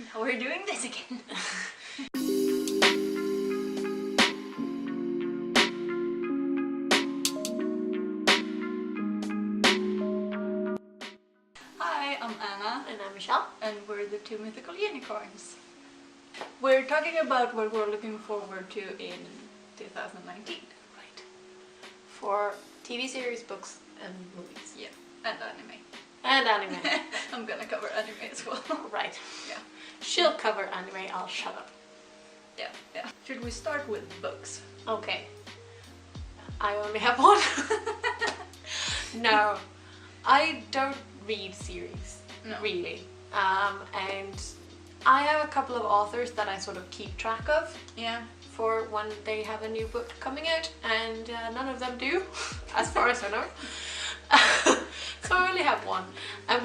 Now we're doing this again. Hi, I'm Anna. And I'm Michelle. And we're the two mythical unicorns. We're talking about what we're looking forward to in 2019. Right. For TV series, books, and movies. Yeah, and anime. And anime. I'm gonna cover anime as well. Right. Yeah. She'll cover anime, I'll shut up. Yeah. Should we start with books? Okay. I only have one. No. I don't read series. No. Really. And I have a couple of authors that I sort of keep track of. Yeah. For when they have a new book coming out, and none of them do, as far as I know. So I only have one, and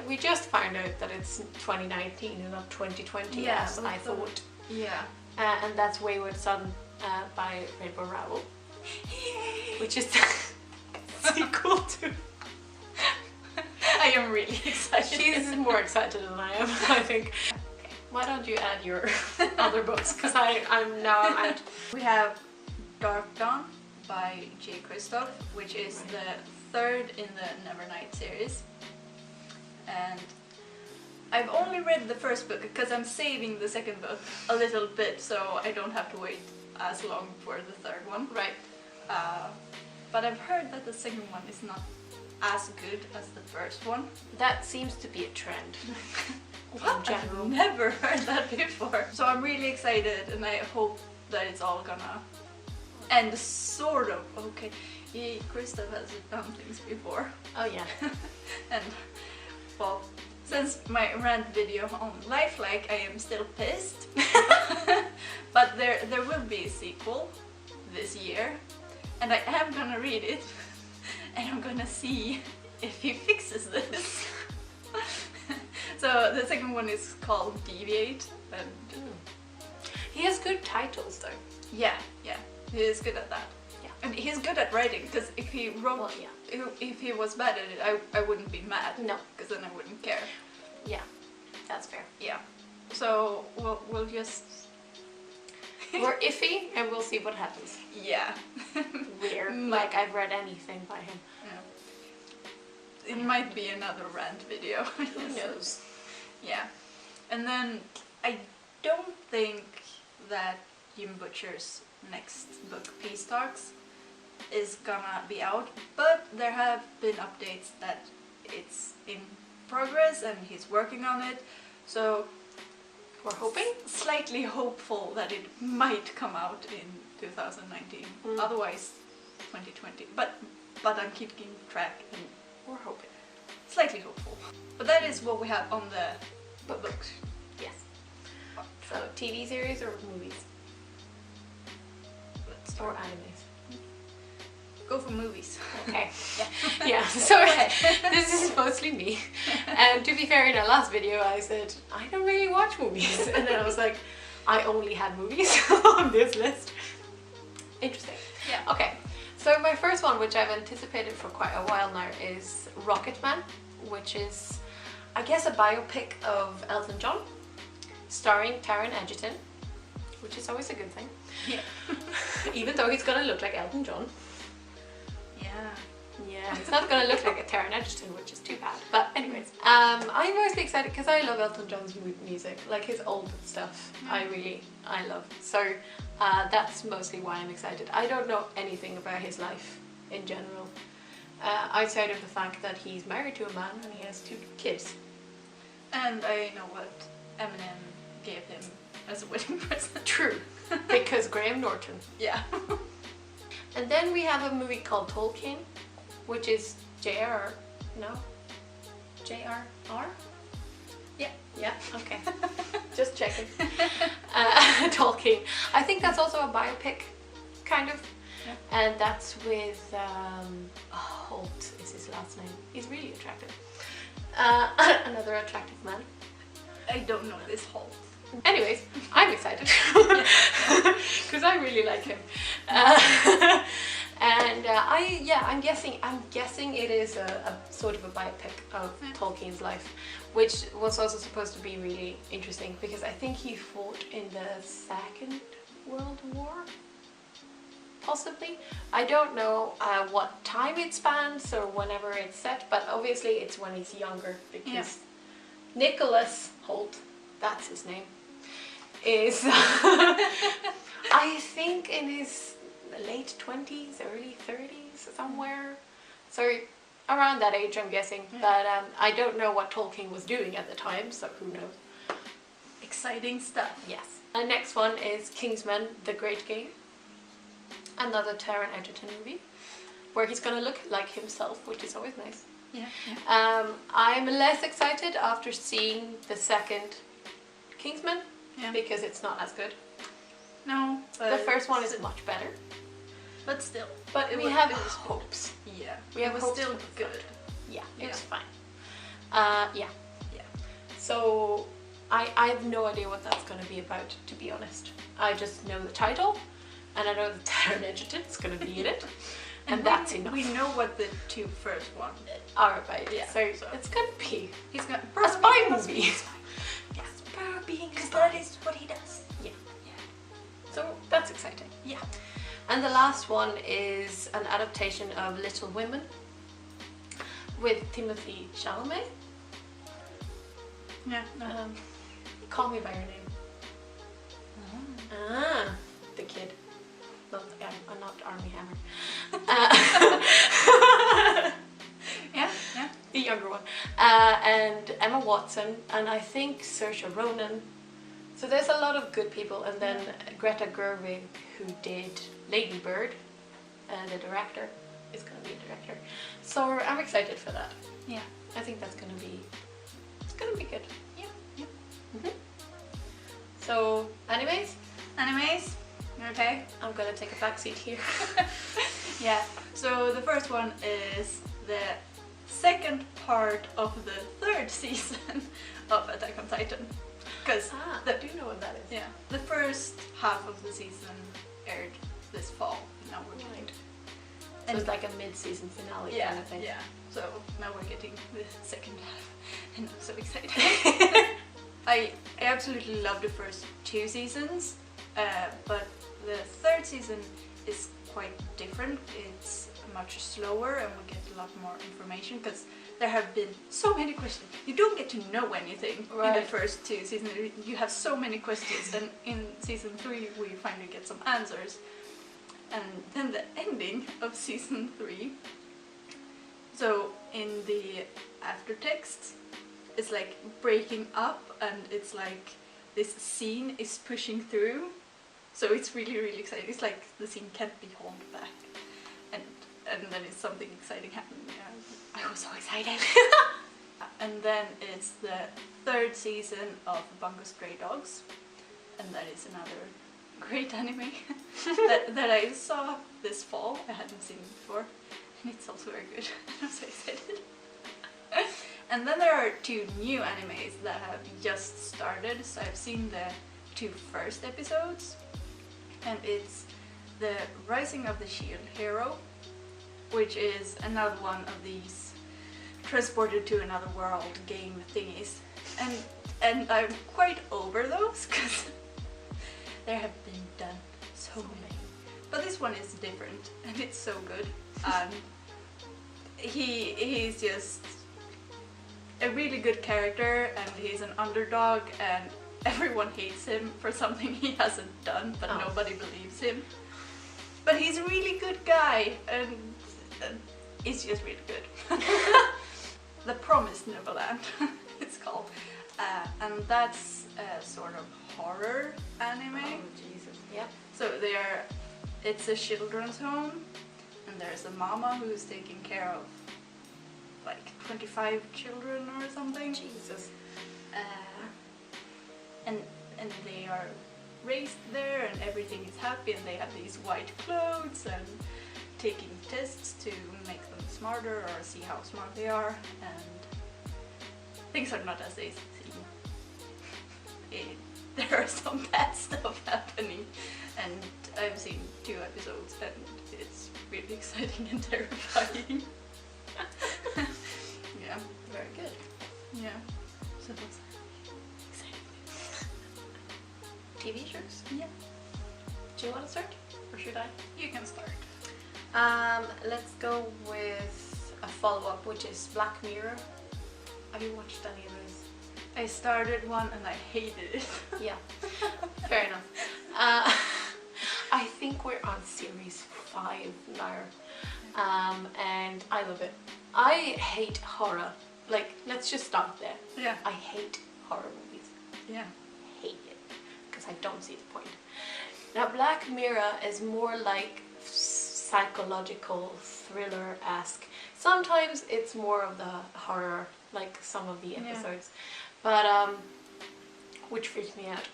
we just found out that it's 2019 and not 2020 as I thought. Yeah. And that's Wayward Son by Rainbow Rowell, which is sequel to. I am really excited. She's more excited than I am, I think. Why don't you add your other books? Because I'm now out. We have Dark Dawn by J. Kristoff, which is the third in the Nevernight series. And I've only read the first book because I'm saving the second book a little bit so I don't have to wait as long for the third one. Right. But I've heard that the second one is not as good as the first one. That seems to be a trend. What? In general. I've never heard that before. So I'm really excited and I hope that it's all gonna end sort of okay. Kristoff has done things before. Oh yeah. And well, since my rant video on Lifelike, I am still pissed. But there will be a sequel this year and I am gonna read it and I'm gonna see if he fixes this. So the second one is called Deviate, and he has good titles though. yeah, he is good at that. Yeah. And he's good at writing, because if he wrote, Well, yeah. if he was bad at it, I wouldn't be mad. No. Because then I wouldn't care. Yeah, that's fair. Yeah. So we'll just... We're iffy and we'll see what happens. Yeah. Weird. Like I've read anything by him. Yeah. It might be another rant video. Who knows? Yeah. And then I don't think that Jim Butcher's next book, Peace Talks, is gonna be out, but there have been updates that it's in progress and he's working on it, so we're hoping? Slightly hopeful that it might come out in 2019, otherwise 2020, but I'm keeping track and we're hoping. Slightly hopeful. But that is what we have on the books. Yes. So TV series or movies? Let's Or start. animes? Go for movies. Okay. Yeah. Yeah, so this is mostly me. And to be fair, in our last video I said, I don't really watch movies. And then I was like, I only had movies on this list. Interesting. Yeah. Okay, so my first one, which I've anticipated for quite a while now, is Rocketman, which is, I guess, a biopic of Elton John, starring Taron Egerton, which is always a good thing. Yeah. Even though he's gonna look like Elton John. Yeah. Yeah, he's not gonna look like a Taron Egerton, which is too bad. But anyways, I'm mostly excited because I love Elton John's music, like his old stuff. I love. So that's mostly why I'm excited. I don't know anything about his life in general, outside of the fact that he's married to a man and he has 2 kids. And I know what Eminem gave him as a wedding present. True, because Graham Norton. Yeah. And then we have a movie called Tolkien, which is JRR. No? JRR? Yeah. Yeah, okay. Just checking. Tolkien. I think that's also a biopic, kind of. Yeah. And that's with Holt is his last name. He's really attractive. Another attractive man. I don't know this whole. Anyways, I'm excited because I really like him. And I'm guessing it is a sort of a biopic of Tolkien's life, which was also supposed to be really interesting because I think he fought in the Second World War, possibly. I don't know what time it spans or whenever it's set, but obviously it's when he's younger because Nicholas Holt, that's his name, is I think in his late 20s, early 30s, somewhere. So around that age, I'm guessing. But I don't know what Tolkien was doing at the time, so who knows. Exciting stuff. Yes. The next one is Kingsman, The Great Game. Another Taron Egerton movie, where he's going to look like himself, which is always nice. Yeah. I'm less excited after seeing the second Kingsman, because it's not as good. No. The first one is much better. But still. But we have hopes. Yeah. We have hopes. Still good. Yeah, it's fine. Yeah. So I have no idea what that's going to be about, to be honest. I just know the title, and I know that Taron Egerton is going to be in it, and that's enough. We know what the two first ones are about. Yeah. So it's going to be a spy movie. Yes, because that is what he does. Yeah. So that's exciting. Yeah. And the last one is an adaptation of Little Women with Timothée Chalamet. Yeah. Call me by your name. The kid. Not Armie Hammer. Yeah. The younger one. And Emma Watson, and I think Saoirse Ronan. So there's a lot of good people, and then Greta Gerwig, who did Lady Bird, the director, is going to be a director. So I'm excited for that. Yeah. I think it's going to be good. Yeah. Mm-hmm. So, animes? Okay. I'm going to take a backseat here. Yeah. So the first one is the second part of the third season of Attack on Titan. Because I do know what that is. Yeah, the first half of the season aired this fall. Now we're getting so it's like a mid-season finale kind of thing. Yeah. So now we're getting the second half, and I'm so excited. I absolutely love the first two seasons, but the third season is quite different. It's much slower, and we get a lot more information because there have been so many questions. You don't get to know anything in the first two seasons. You have so many questions, and in season 3 we finally get some answers. And then the ending of season 3. So in the aftertext, it's like breaking up, and it's like this scene is pushing through. So it's really, really exciting. It's like the scene can't be held back, and then it's something exciting happening. I was so excited. And then it's the third season of Bunga Stray Dogs, and that is another great anime that I saw this fall. I hadn't seen it before, and it's also very good. I'm so excited. And then there are two new animes that have just started. So I've seen the 2 first episodes, and it's the Rising of the Shield Hero, which is another one of these transported to another world game thingies, and I'm quite over those because there have been done so many, but this one is different and it's so good. He's just a really good character, and he's an underdog, and everyone hates him for something he hasn't done, but nobody believes him. But he's a really good guy, and it's just really good. The Promised Neverland, it's called, and that's a sort of horror anime. Oh Jesus! Yep. So it's a children's home, and there's a mama who's taking care of like 25 children or something. Jesus. And they are raised there, and everything is happy, and they have these white clothes and taking tests to make them smarter or see how smart they are, and things are not as they seem. There are some bad stuff happening, and I've seen 2 episodes, and it's really exciting and terrifying. Yeah. Very good. Yeah. So those are exciting. TV shows? Yeah. Do you want to start? Or should I? You can start. Let's go with a follow-up, which is Black Mirror. Have you watched any of those? I started one and I hated it. Yeah, fair enough. I think we're on series 5 now, and I love it. I hate horror. Like, let's just start there. Yeah. I hate horror movies. Yeah. Hate it, because I don't see the point. Now, Black Mirror is more like psychological thriller-esque. Sometimes it's more of the horror, like some of the episodes, but which freaks me out.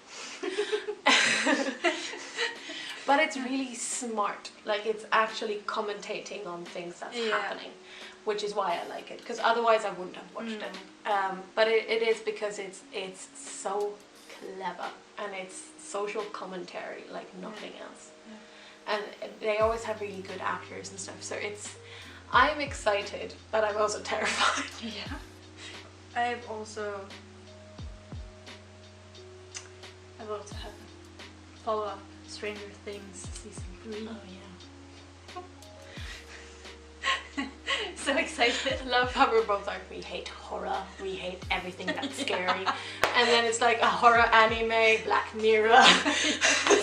But it's really smart. Like, it's actually commentating on things that's happening, which is why I like it. Because otherwise I wouldn't have watched it. But it is because it's so clever and it's social commentary like nothing else. And they always have really good actors and stuff. So I'm excited, but I'm also terrified. Yeah. I've also had follow-up Stranger Things season 3. Oh yeah. So excited. I love how we're both like, we hate horror, we hate everything that's scary. And then it's like a horror anime, Black Mirror,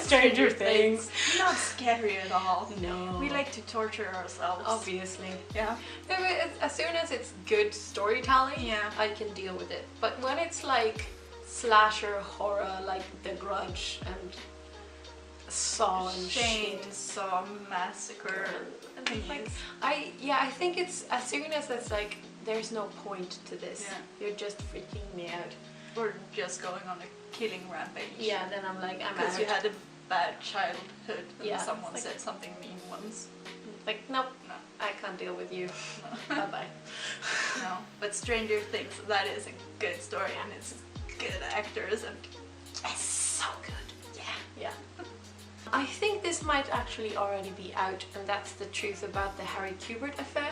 Stranger Things. Not scary at all. No. We like to torture ourselves. Obviously. Yeah. As soon as it's good storytelling, I can deal with it. But when it's like slasher horror, like The Grudge and Saw and Chainsaw Massacre. And like, I think it's as soon as it's like there's no point to this. Yeah. You're just freaking me out. Or just going on a killing rampage. Yeah, then I'm like, I'm out. Because you had a bad childhood and someone like, said something mean once. Like, nope, No. I can't deal with you. No. Bye bye. No, but Stranger Things, that is a good story and it's good actors and it's so good. Yeah. I think this might actually already be out, and that's the truth about the Harry Kubert affair.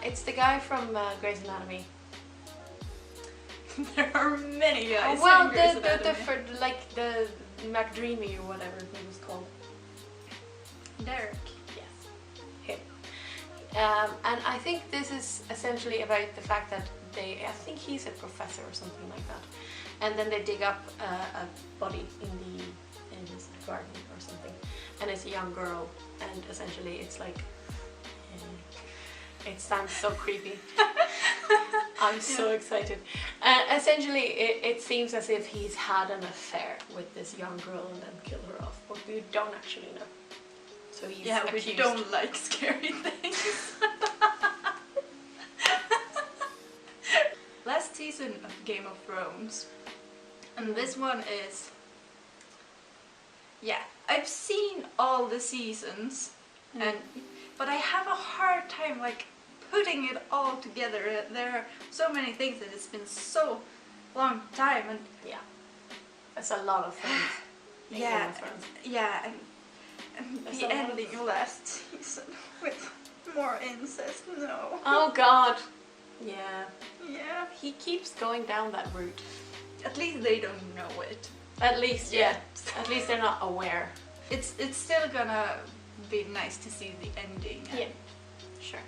It's the guy from Grey's Anatomy. There are many guys. Well, in Grey's the Anatomy. like the McDreamy or whatever he was called. Derek. Yes, him. And I think this is essentially about the fact that I think he's a professor or something like that, and then they dig up a body in his garden or something, and it's a young girl, and essentially it's like, it sounds so creepy. I'm so excited. Essentially it seems as if he's had an affair with this young girl and then killed her off, but we don't actually know. So he's accused. We don't like scary things. Last season of Game of Thrones, and this one is, I've seen all the seasons, but I have a hard time like putting it all together. There are so many things and it's been so long time, and it's a lot of things. in Game of Thrones. And the ending last season with more incest. No. Oh God. Yeah. Yeah. He keeps going down that route. At least they don't know it. At least, At least they're not aware. It's still gonna be nice to see the ending. And Sure.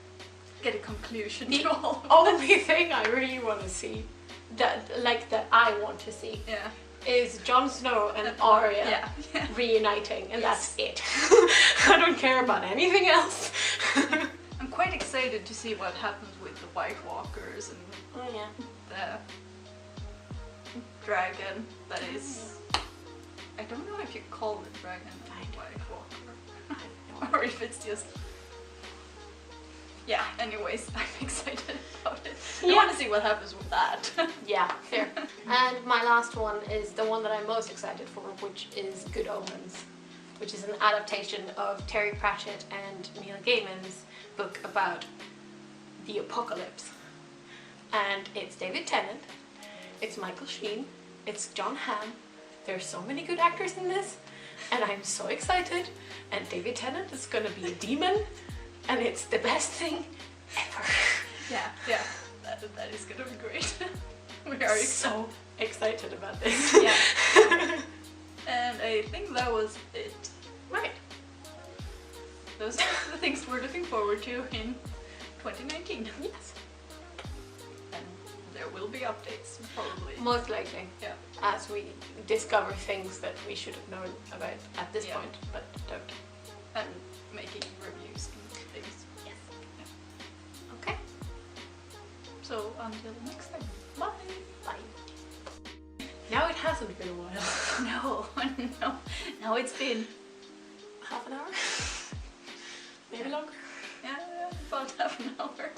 Get a conclusion The to all of only thing I really want to see, that I want to see, is Jon Snow and Arya reuniting, and that's it. I don't care about anything else. I'm quite excited to see what happens with the White Walkers and the dragon that is... I don't know if you call the dragon a White Walker. Or if it's just... Yeah, anyways, I'm excited about it. I want to see what happens with that. Yeah, fair. And my last one is the one that I'm most excited for, which is Good Omens, which is an adaptation of Terry Pratchett and Neil Gaiman's book about the apocalypse. And it's David Tennant, it's Michael Sheen, it's John Hamm. There's so many good actors in this. and I'm so excited. And David Tennant is gonna be a demon, and it's the best thing ever. Yeah, that is gonna be great. We are so excited about this. Yeah. And I think that was it. Right. Those are the things we're looking forward to in 2019. Yes. And there will be updates, probably. Most likely. Yeah. As we discover things that we should have known about at this Yeah. point, but don't. And making reviews and things. Yes. Yeah. Okay. So until next time. Bye. Bye. Now it hasn't been a while. No, it's been Half an hour? Maybe longer? yeah, about half an hour.